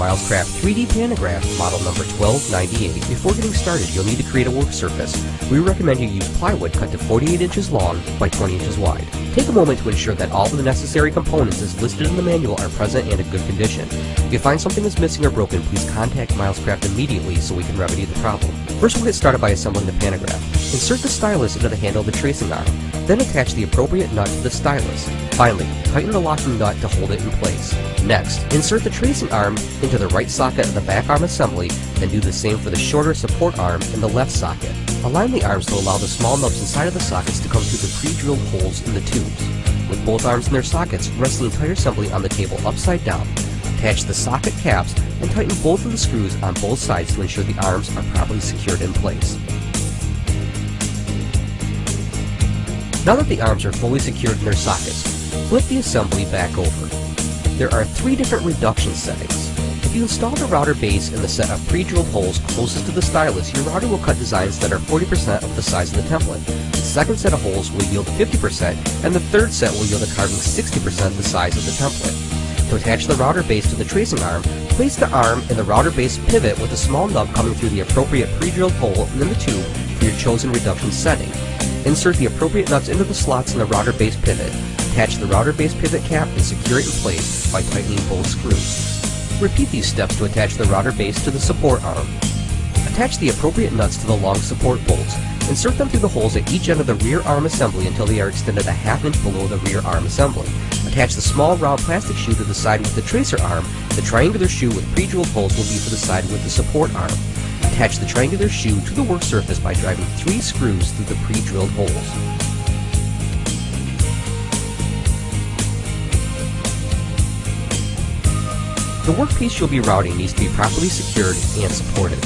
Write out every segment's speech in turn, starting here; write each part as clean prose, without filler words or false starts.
Milescraft 3D Pantograph model number 1298. Before getting started, you'll need to create a work surface. We recommend you use plywood cut to 48 inches long by 20 inches wide. Take a moment to ensure that all of the necessary components as listed in the manual are present and in good condition. If you find something is missing or broken, please contact Milescraft immediately so we can remedy the problem. First, we'll get started by assembling the pantograph. Insert the stylus into the handle of the tracing arm, then attach the appropriate nut to the stylus. Finally, tighten the locking nut to hold it in place. Next, insert the tracing arm into the right socket of the back arm assembly, then do the same for the shorter support arm in the left socket. Align the arms to allow the small nubs inside of the sockets to come through the pre-drilled holes in the tubes. With both arms in their sockets, rest the entire assembly on the table upside down. Attach the socket caps and tighten both of the screws on both sides to ensure the arms are properly secured in place. Now that the arms are fully secured in their sockets, flip the assembly back over. There are 3 different reduction settings. If you install the router base in the set of pre-drilled holes closest to the stylus, your router will cut designs that are 40% of the size of the template. The second set of holes will yield 50%, and the third set will yield a carving 60% the size of the template. To attach the router base to the tracing arm, place the arm in the router base pivot with a small nub coming through the appropriate pre-drilled hole in the tube for your chosen reduction setting. Insert the appropriate nuts into the slots in the router base pivot. Attach the router base pivot cap and secure it in place by tightening both screws. Repeat these steps to attach the router base to the support arm. Attach the appropriate nuts to the long support bolts. Insert them through the holes at each end of the rear arm assembly until they are extended a ½ inch below the rear arm assembly. Attach the small round plastic shoe to the side with the tracer arm. The triangular shoe with pre-drilled holes will be for the side with the support arm. Attach the triangular shoe to the work surface by driving 3 screws through the pre-drilled holes. The workpiece you'll be routing needs to be properly secured and supported.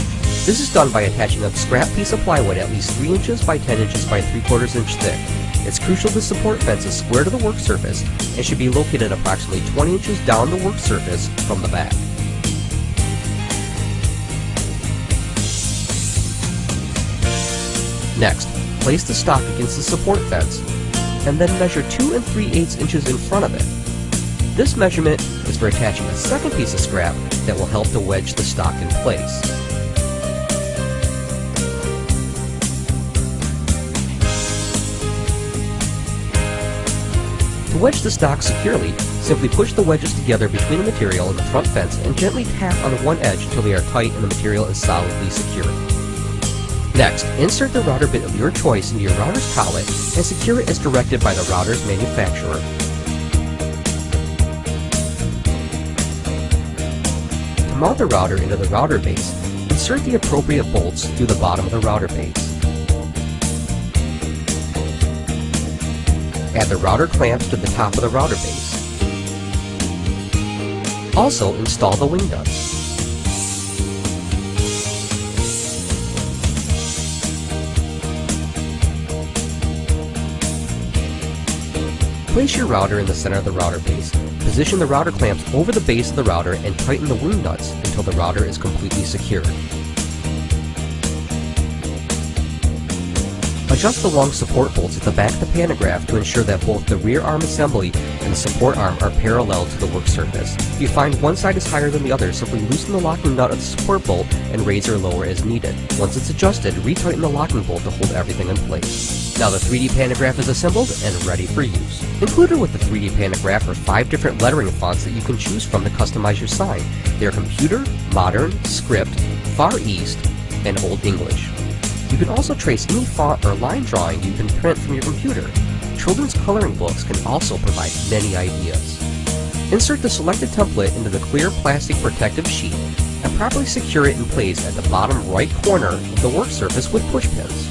This is done by attaching a scrap piece of plywood at least 3 inches by 10 inches by 3/4 inch thick. It's crucial the support fence is square to the work surface and should be located approximately 20 inches down the work surface from the back. Next, place the stock against the support fence and then measure 2 3/8 inches in front of it. This measurement is for attaching a second piece of scrap that will help to wedge the stock in place. To wedge the stock securely, simply push the wedges together between the material and the front fence and gently tap on one edge until they are tight and the material is solidly secured. Next, insert the router bit of your choice into your router's collet and secure it as directed by the router's manufacturer. To mount the router into the router base, insert the appropriate bolts through the bottom of the router base. Add the router clamps to the top of the router base. Also, install the wing nuts. Place your router in the center of the router base. Position the router clamps over the base of the router and tighten the wing nuts until the router is completely secured. Adjust the long support bolts at the back of the pantograph to ensure that both the rear arm assembly and the support arm are parallel to the work surface. If you find one side is higher than the other, simply loosen the locking nut of the support bolt and raise or lower as needed. Once it's adjusted, retighten the locking bolt to hold everything in place. Now the 3D pantograph is assembled and ready for use. Included with the 3D pantograph are 5 different lettering fonts that you can choose from to customize your sign. They are Computer, Modern, Script, Far East, and Old English. You can also trace any font or line drawing you can print from your computer. Children's coloring books can also provide many ideas. Insert the selected template into the clear plastic protective sheet and properly secure it in place at the bottom right corner of the work surface with push pins.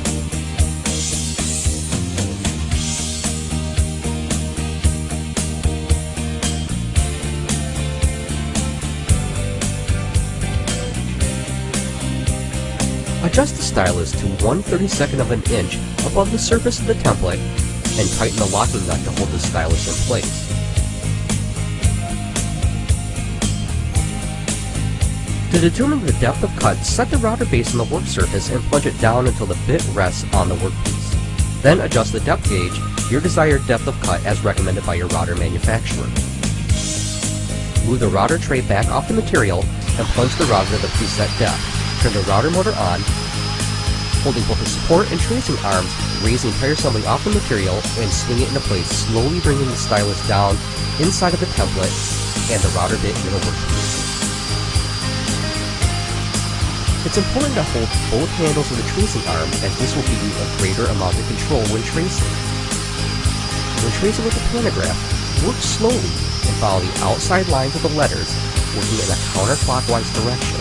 Adjust the stylus to 1/32 of an inch above the surface of the template and tighten the locking nut to hold the stylus in place. To determine the depth of cut, set the router base on the work surface and plunge it down until the bit rests on the workpiece. Then adjust the depth gauge to your desired depth of cut as recommended by your router manufacturer. Move the router tray back off the material and plunge the router to the preset depth. Turn the router motor on, holding both the support and tracing arms, raise the entire assembly off the material and swing it into place, slowly bringing the stylus down inside of the template and the router bit into the workpiece. It's important to hold both handles of the tracing arm, as this will give you a greater amount of control when tracing. When tracing with the pantograph, work slowly and follow the outside lines of the letters, working in a counterclockwise direction.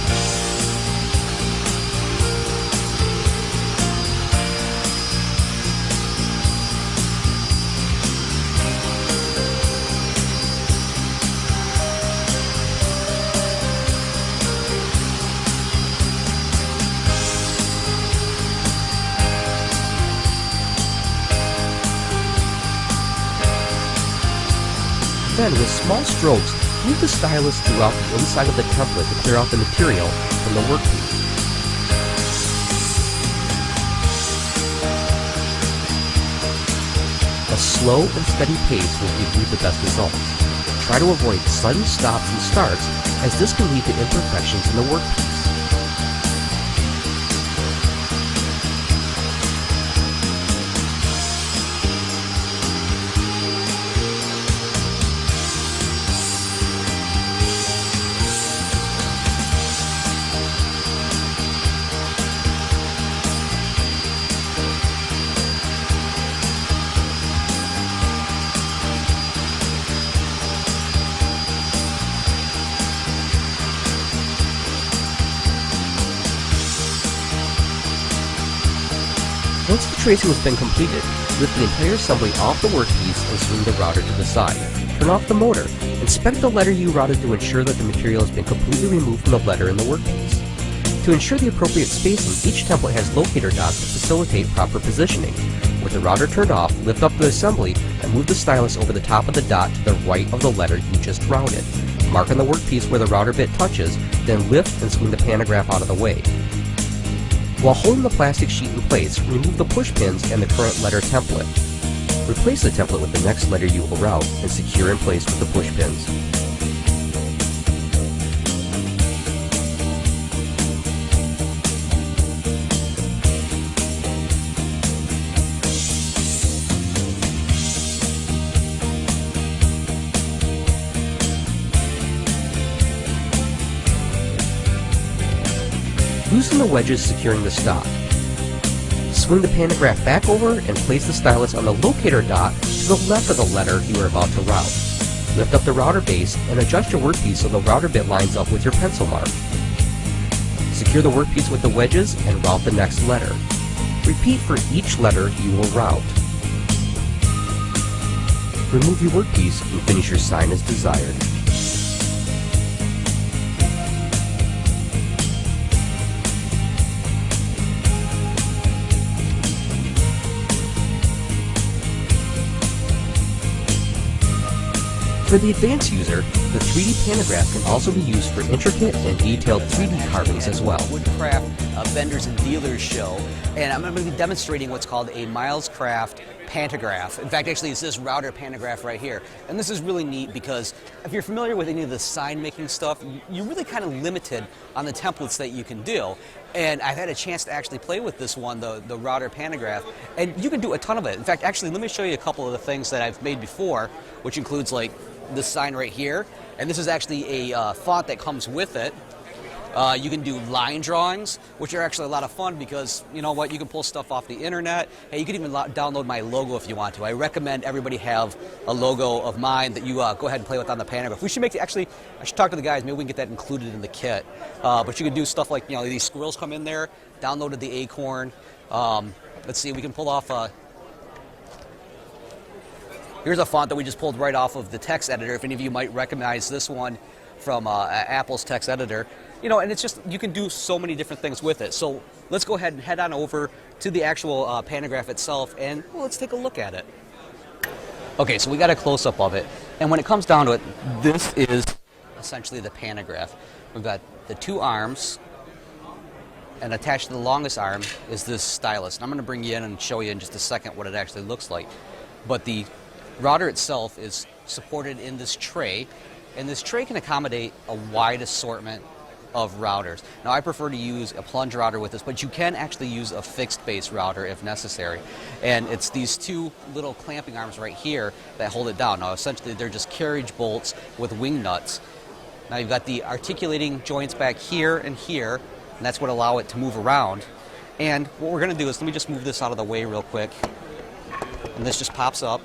Then, with small strokes, move the stylus throughout the inside of the template to clear out the material from the workpiece. A slow and steady pace will give you the best results. Try to avoid sudden stops and starts, as this can lead to imperfections in the workpiece. Once the tracing has been completed, lift the entire assembly off the workpiece and swing the router to the side. Turn off the motor. Inspect the letter you routed to ensure that the material has been completely removed from the letter in the workpiece. To ensure the appropriate spacing, each template has locator dots to facilitate proper positioning. With the router turned off, lift up the assembly and move the stylus over the top of the dot to the right of the letter you just routed. Mark on the workpiece where the router bit touches, then lift and swing the pantograph out of the way. While holding the plastic sheet in place, remove the push pins and the current letter template. Replace the template with the next letter you will route and secure in place with the push pins. Loosen the wedges securing the stock. Swing the pantograph back over and place the stylus on the locator dot to the left of the letter you are about to route. Lift up the router base and adjust your workpiece so the router bit lines up with your pencil mark. Secure the workpiece with the wedges and route the next letter. Repeat for each letter you will route. Remove your workpiece and finish your sign as desired. For the advanced user, the 3D pantograph can also be used for intricate and detailed 3D carvings as well. Woodcraft Vendors and Dealers show, and I'm going to be demonstrating what's called a Miles Craft pantograph. In fact, actually, it's this router pantograph right here. And this is really neat because if you're familiar with any of the sign making stuff, you're really kind of limited on the templates that you can do. And I've had a chance to actually play with this one, the router pantograph, and you can do a ton of it. In fact, actually, let me show you a couple of the things that I've made before, which includes like this sign right here. And this is actually a font that comes with it. You can do line drawings, which are actually a lot of fun because, you know what, you can pull stuff off the internet. Hey, you can even download my logo if you want to. I recommend everybody have a logo of mine that you go ahead and play with on the pantograph. We should make it, actually, I should talk to the guys, maybe we can get that included in the kit. But you can do stuff like, you know, these squirrels come in there, downloaded the acorn. Let's see, we can pull off here's a font that we just pulled right off of the text editor. If any of you might recognize this one from Apple's text editor. You know, and it's just, you can do so many different things with it. So let's go ahead and head on over to the actual pantograph itself and let's take a look at it. Okay, so we got a close-up of it. And when it comes down to it, this is essentially the pantograph. We've got the two arms, and attached to the longest arm is this stylus. And I'm going to bring you in and show you in just a second what it actually looks like. But the router itself is supported in this tray, and this tray can accommodate a wide assortment of routers. Now I prefer to use a plunge router with this, but you can actually use a fixed base router if necessary. And it's these two little clamping arms right here that hold it down. Now essentially they're just carriage bolts with wing nuts. Now you've got the articulating joints back here, and that's what allow it to move around. And what we're going to do is, let me just move this out of the way real quick. And this just pops up.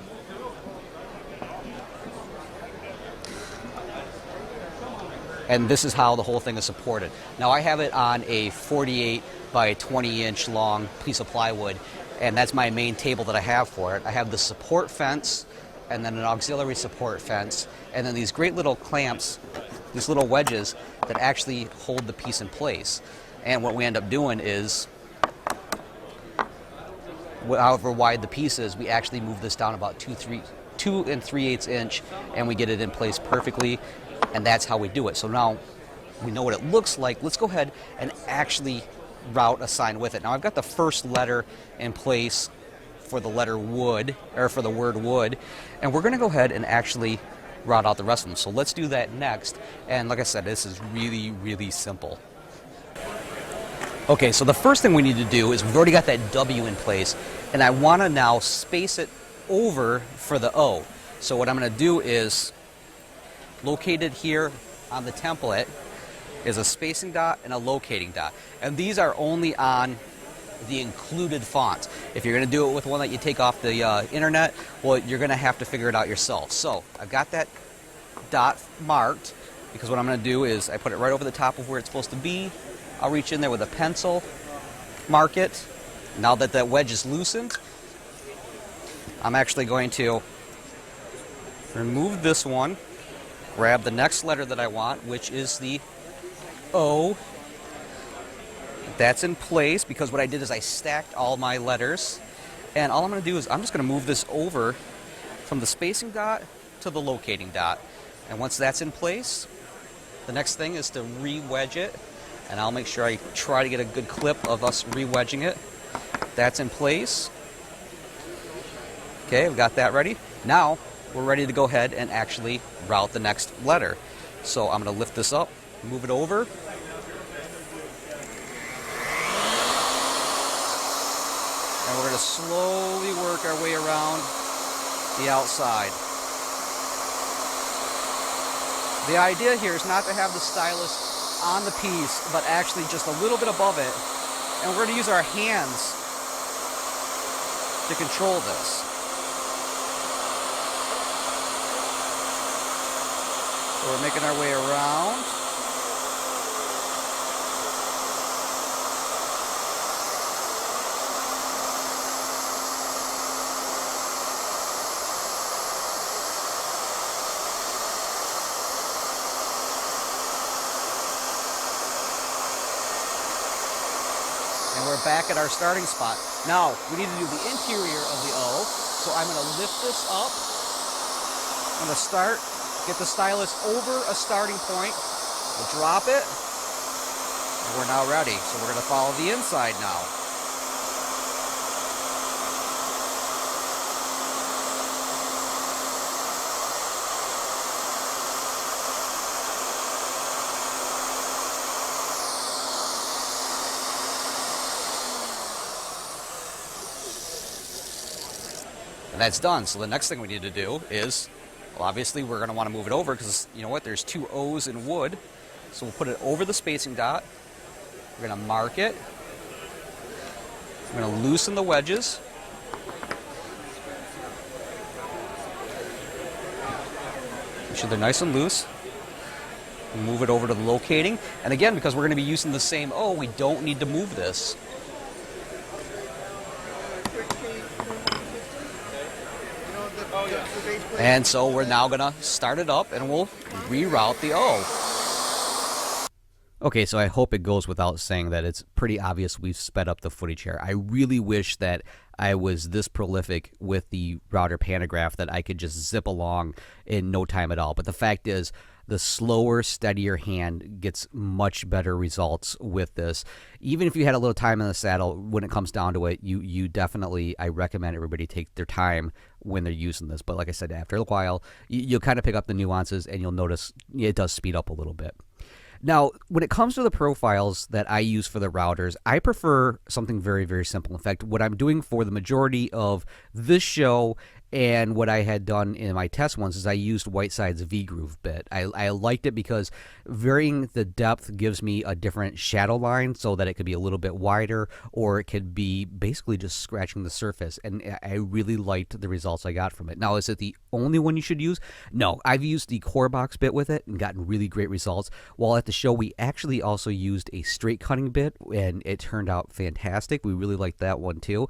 And this is how the whole thing is supported. Now I have it on a 48 by 20 inch long piece of plywood, and that's my main table that I have for it. I have the support fence, and then an auxiliary support fence, and then these great little clamps, these little wedges that actually hold the piece in place. And what we end up doing is, however wide the piece is, we actually move this down about 2 3/8 inch, and we get it in place perfectly. And that's how we do it. So now we know what it looks like. Let's go ahead and actually route a sign with it. Now I've got the first letter in place for the letter wood, or for the word wood, and we're going to go ahead and actually route out the rest of them. So let's do that next. And like I said, this is really, really simple. Okay, so the first thing we need to do is, we've already got that W in place, and I want to now space it over for the O. So what I'm going to do is, located here on the template is a spacing dot and a locating dot. And these are only on the included fonts. If you're going to do it with one that you take off the internet, well, you're going to have to figure it out yourself. So I've got that dot marked, because what I'm going to do is I put it right over the top of where it's supposed to be. I'll reach in there with a pencil, mark it. Now that that wedge is loosened, I'm actually going to remove this one, grab the next letter that I want, which is the O. That's in place, because what I did is I stacked all my letters. And all I'm going to do is, I'm just going to move this over from the spacing dot to the locating dot. And once that's in place, the next thing is to re-wedge it. And I'll make sure I try to get a good clip of us re-wedging it. That's in place. Okay, we've got that ready. Now we're ready to go ahead and actually route the next letter. So I'm going to lift this up, move it over. And we're going to slowly work our way around the outside. The idea here is not to have the stylus on the piece, but actually just a little bit above it. And we're going to use our hands to control this. So we're making our way around. And we're back at our starting spot. Now, we need to do the interior of the O. So I'm going to lift this up. I'm going to start. Get the stylus over a starting point. We'll drop it. And we're now ready. So we're going to follow the inside now. And that's done. So the next thing we need to do is, well, obviously we're going to want to move it over, because you know what, there's two O's in wood. So we'll put it over the spacing dot. We're going to mark it. We're going to loosen the wedges. Make sure they're nice and loose. Move it over to the locating. And again, because we're going to be using the same O, we don't need to move this. And so we're now going to start it up, and we'll reroute the O. Okay, so I hope it goes without saying that it's pretty obvious we've sped up the footage here. I really wish that I was this prolific with the router pantograph that I could just zip along in no time at all. But the fact is, the slower, steadier hand gets much better results with this. Even if you had a little time in the saddle, when it comes down to it, you definitely, I recommend everybody take their time when they're using this. But like I said, after a while, you'll kind of pick up the nuances, and you'll notice it does speed up a little bit. Now, when it comes to the profiles that I use for the routers, I prefer something very, very simple. In fact, what I'm doing for the majority of this show and what I had done in my test ones is I used Whiteside's V-Groove bit. I liked it because varying the depth gives me a different shadow line so that it could be a little bit wider, or it could be basically just scratching the surface. And I really liked the results I got from it. Now, is it the only one you should use? No, I've used the Core Box bit with it and gotten really great results. While at the show, we actually also used a straight cutting bit, and it turned out fantastic. We really liked that one too.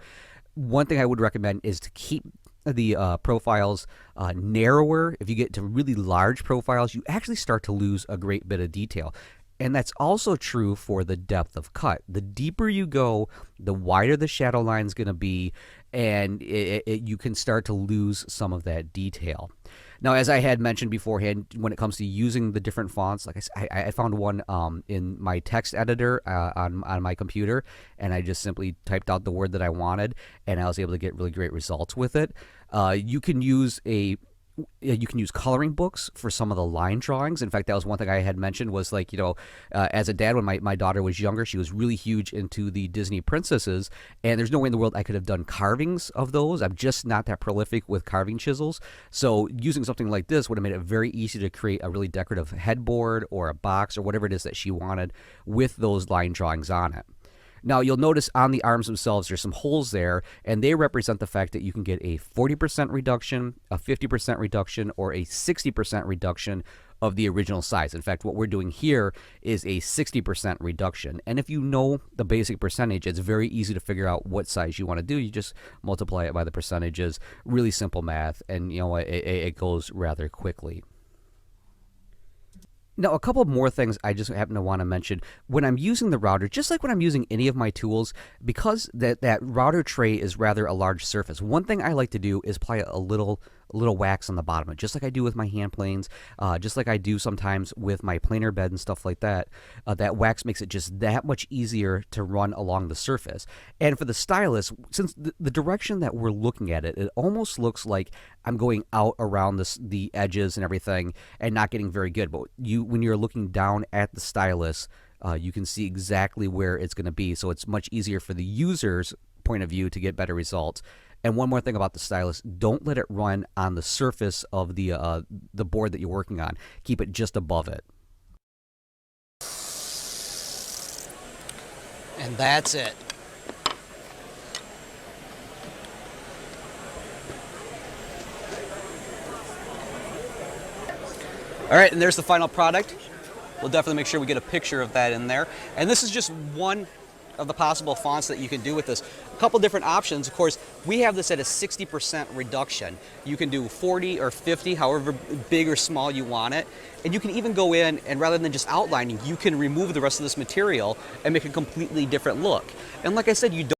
One thing I would recommend is to keep the profiles narrower. If you get to really large profiles, you actually start to lose a great bit of detail. And that's also true for the depth of cut. The deeper you go, the wider the shadow line is going to be, and you can start to lose some of that detail. Now, as I had mentioned beforehand, when it comes to using the different fonts, like I found one in my text editor on my computer, and I just simply typed out the word that I wanted, and I was able to get really great results with it. You can use coloring books for some of the line drawings. In fact, that was one thing I had mentioned was like, as a dad, when my daughter was younger, she was really huge into the Disney princesses, and there's no way in the world I could have done carvings of those. I'm just not that prolific with carving chisels. So using something like this would have made it very easy to create a really decorative headboard or a box or whatever it is that she wanted with those line drawings on it. Now, you'll notice on the arms themselves, there's some holes there, and they represent the fact that you can get a 40% reduction, a 50% reduction, or a 60% reduction of the original size. In fact, what we're doing here is a 60% reduction. And if you know the basic percentage, it's very easy to figure out what size you want to do. You just multiply it by the percentages. Really simple math, and it goes rather quickly. Now, a couple more things I just happen to want to mention. When I'm using the router, just like when I'm using any of my tools, because that router tray is rather a large surface, one thing I like to do is apply a little wax on the bottom of it, just like I do with my hand planes, just like I do sometimes with my planer bed and stuff like that. That wax makes it just that much easier to run along the surface. And for the stylus, since the direction that we're looking at it, it almost looks like I'm going out around the edges and everything and not getting very good. But when you're looking down at the stylus, you can see exactly where it's going to be. So it's much easier for the user's point of view to get better results. And one more thing about the stylus, don't let it run on the surface of the board that you're working on. Keep it just above it. And that's it. All right, and there's the final product. We'll definitely make sure we get a picture of that in there. And this is just one of the possible fonts that you can do with this. A couple different options. Of course, we have this at a 60% reduction. You can do 40 or 50, however big or small you want it. And you can even go in and rather than just outlining, you can remove the rest of this material and make a completely different look. And like I said, you don't